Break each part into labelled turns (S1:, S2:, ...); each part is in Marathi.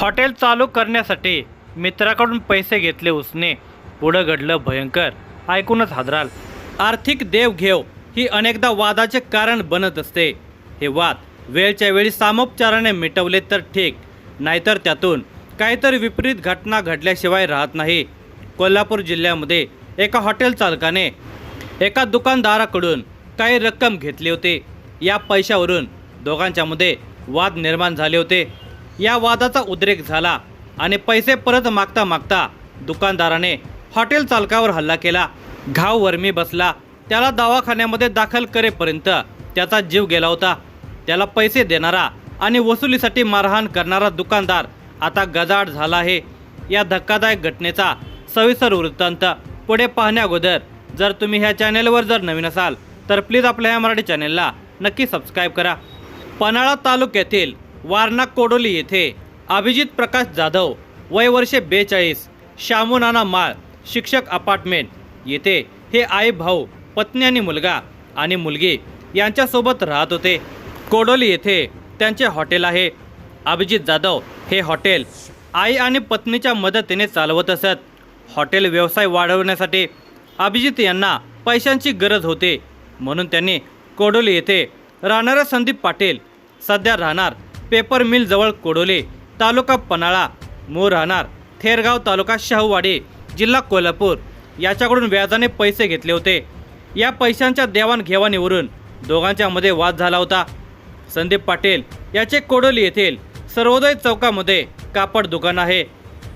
S1: हॉटेल चालू करण्यासाठी मित्राकडून पैसे घेतले उसने, पुढं घडलं भयंकर. ऐकूनच हादराल. आर्थिक देवघेव ही अनेकदा वादाचे कारण बनत असते. हे वाद वेळच्या वेळी सामोपचाराने मिटवले तर ठीक, नाहीतर त्यातून काहीतरी विपरीत घटना घडल्याशिवाय राहत नाही. कोल्हापूर जिल्ह्यामध्ये एका हॉटेल चालकाने एका दुकानदाराकडून काही रक्कम घेतली होती. या पैशावरून दोघांच्यामध्ये वाद निर्माण झाले होते. या वादाचा उद्रेक झाला आणि पैसे परत मागता मागता दुकानदाराने हॉटेल चालकावर हल्ला केला. घाव वर्मी बसला. त्याला दवाखान्यामध्ये दाखल करेपर्यंत त्याचा जीव गेला होता. त्याला पैसे देणारा आणि वसुलीसाठी मारहाण करणारा दुकानदार आता गजाआड झाला आहे. या धक्कादायक घटनेचा सविस्तर वृत्तांत पुढे पाहण्याअगोदर जर तुम्ही ह्या चॅनेलवर जर नवीन असाल तर प्लीज आपल्या ह्या मराठी चॅनेलला नक्की सबस्क्राईब करा. पन्हाळा तालुक्यातील वारणा कोडोली येथे अभिजित प्रकाश जाधव वय वर्षे 42, शामू नाना माळ शिक्षक अपार्टमेंट येथे हे आई भाऊ, पत्नी आणि मुलगा आणि मुलगी यांच्यासोबत राहत होते. कोडोली येथे त्यांचे हॉटेल आहे. अभिजित जाधव हे हॉटेल आई आणि पत्नीच्या मदतीने चालवत असत. हॉटेल व्यवसाय वाढवण्यासाठी अभिजित यांना पैशांची गरज होती, म्हणून त्यांनी कोडोली येथे राहणारा संदीप पाटील, सध्या राहणार पेपर मिल जवळ कोडोली, तालुका पन्हाळा, मूळ राहणार थेरगाव, तालुका शाहूवाडी, जिल्हा कोल्हापूर याच्याकडून व्याजाने पैसे घेतले होते. या पैशांच्या देवाणघेवाणीवरून दोघांच्यामध्ये वाद झाला होता. संदीप पाटील याचे कोडोली येथील सर्वोदय चौकामध्ये कापड दुकान आहे.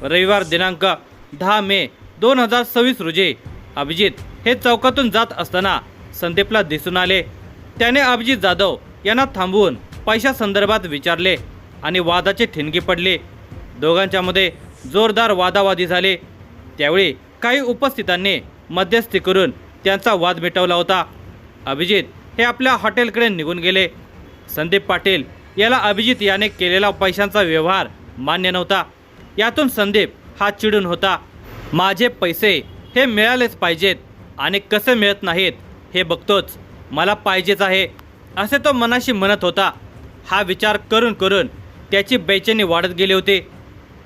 S1: रविवार दिनांक 10 मे 2026 रोजी अभिजित हे चौकातून जात असताना संदीपला दिसून आले. त्याने अभिजित जाधव यांना थांबवून पैशासंदर्भात विचारले आणि वादाची ठिणगी पडली. दोघांच्यामध्ये जोरदार वादावादी झाले. त्यावेळी काही उपस्थितांनी मध्यस्थी करून त्यांचा वाद मिटवला होता. अभिजित हे आपल्या हॉटेलकडे निघून गेले. संदीप पाटील याला अभिजित याने केलेला पैशांचा व्यवहार मान्य नव्हता. यातून संदीप हा चिडून होता. माझे पैसे हे मिळालेच पाहिजेत आणि कसे मिळत नाहीत हे बघतोच, मला पाहिजेच आहे असे तो मनाशी म्हणत होता. हा विचार करून करून त्याची बेचैनी वाढत गेली होती.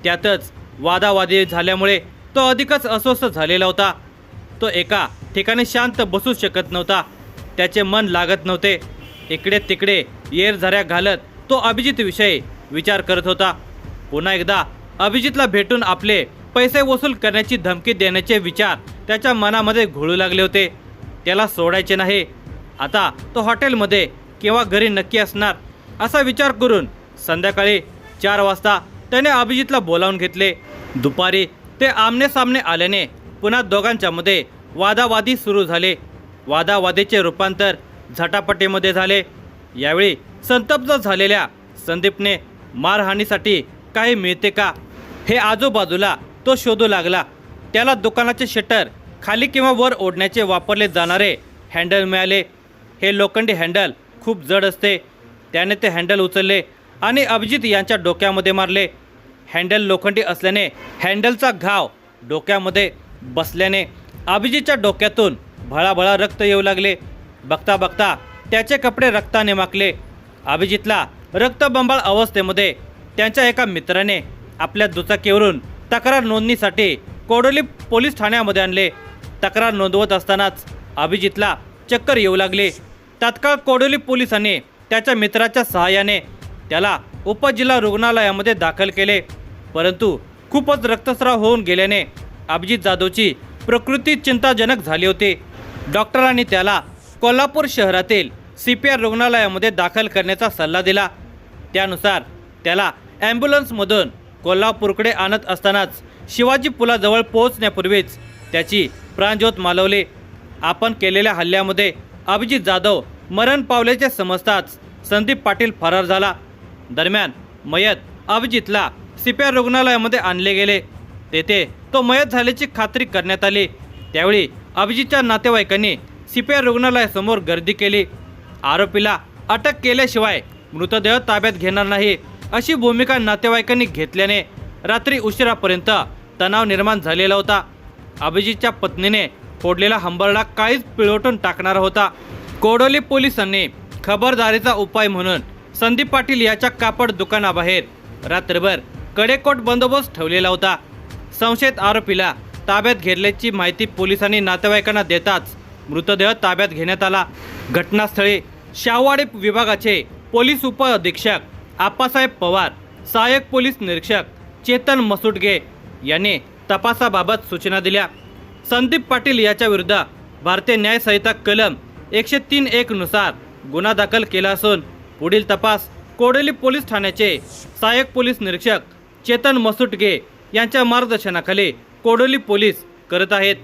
S1: त्यातच वादावादी झाल्यामुळे तो अधिकच अस्वस्थ झालेला होता. तो एका ठिकाणी शांत बसू शकत नव्हता. त्याचे मन लागत नव्हते. इकडे तिकडे येरझाऱ्या घालत तो अभिजितविषयी विचार करत होता. पुन्हा एकदा अभिजितला भेटून आपले पैसे वसूल करण्याची धमकी देण्याचे विचार त्याच्या मनामध्ये घोळू लागले होते. त्याला सोडायचे नाही. आता तो हॉटेलमध्ये किंवा घरी नक्की असणार असा विचार करून संध्याकाळी 4 वाजता त्याने अभिजितला बोलावून घेतले. दुपारी ते आमनेसामने आल्याने पुन्हा दोघांच्यामध्ये वादावादी सुरू झाले. वादावादीचे रूपांतर झटापटीमध्ये झाले. यावेळी संतप्त झालेल्या संदीपने मारहाणीसाठी काही मिळते का हे आजूबाजूला तो शोधू लागला. त्याला दुकानाचे शटर खाली किंवा वर ओढण्याचे वापरले जाणारे हँडल मिळाले. हे लोखंडी हँडल खूप जड असते. त्याने ते हँडल उचलले आणि अभिजित यांच्या डोक्यामध्ये मारले. हँडल लोखंडी असल्याने हँडलचा घाव डोक्यामध्ये बसल्याने अभिजितच्या डोक्यातून भळाभळा रक्त येऊ लागले. बघता बघता त्याचे कपडे रक्ताने माखले. अभिजितला रक्तबंबाळ अवस्थेमध्ये त्यांच्या एका मित्राने आपल्या दुचाकीवरून तक्रार नोंदणीसाठी कोडोली पोलीस ठाण्यामध्ये आणले. तक्रार नोंदवत असतानाच अभिजितला चक्कर येऊ लागली. तात्काळ कोडोली पोलिसांनी त्याच्या मित्राच्या सहाय्याने त्याला उपजिल्हा रुग्णालयामध्ये दाखल केले. परंतु खूपच रक्तस्राव होऊन गेल्याने अभिजित जाधवची प्रकृती चिंताजनक झाली होती. डॉक्टरांनी त्याला कोल्हापूर शहरातील CPR रुग्णालयामध्ये दाखल करण्याचा सल्ला दिला. त्यानुसार त्याला ॲम्ब्युलन्समधून कोल्हापूरकडे आणत असतानाच शिवाजी पुलाजवळ पोहोचण्यापूर्वीच त्याची प्राणज्योत मालवली. आपण केलेल्या हल्ल्यामध्ये अभिजित जाधव मरण पावल्याचे समजताच संदीप पाटील फरार झाला. दरम्यान मयत अभिजितला CPR रुग्णालयामध्ये आणले गेले. तेथे तो मयत झाल्याची खात्री करण्यात आली. त्यावेळी अभिजितच्या नातेवाईकांनी CPR रुग्णालयासमोर गर्दी केली. आरोपीला अटक केल्याशिवाय मृतदेह ताब्यात घेणार नाही अशी भूमिका नातेवाईकांनी घेतल्याने रात्री उशिरापर्यंत तणाव निर्माण झालेला होता. अभिजितच्या पत्नीने फोडलेला हंबरडा काळीच पिळवटून टाकणारा होता. कोडोली पोलिसांनी खबरदारीचा उपाय म्हणून संदीप पाटील याच्या कापड दुकानाबाहेर रात्रभर कडेकोट बंदोबस्त ठेवलेला होता। संशयित आरोपीला ताब्यात घेतल्याची माहिती पोलिसांनी नातेवाईकांना देताच मृतदेह ताब्यात घेण्यात आला। घटनास्थळी शाहूवाडी विभागाचे पोलीस उप अधीक्षक आप्पासाहेब पवार, सहाय्यक पोलीस निरीक्षक चेतन मसुटगे यांनी तपासाबाबत सूचना दिल्या। संदीप पाटील याच्या विरुद्ध भारतीय न्याय संहिता कलम 103(1) नुसार गुन्हा दाखल केला असून पुढील तपास कोडोली पोलीस ठाण्याचे सहाय्यक पोलीस निरीक्षक चेतन मसुटगे यांच्या मार्गदर्शनाखाली कोडोली पोलीस करत आहेत।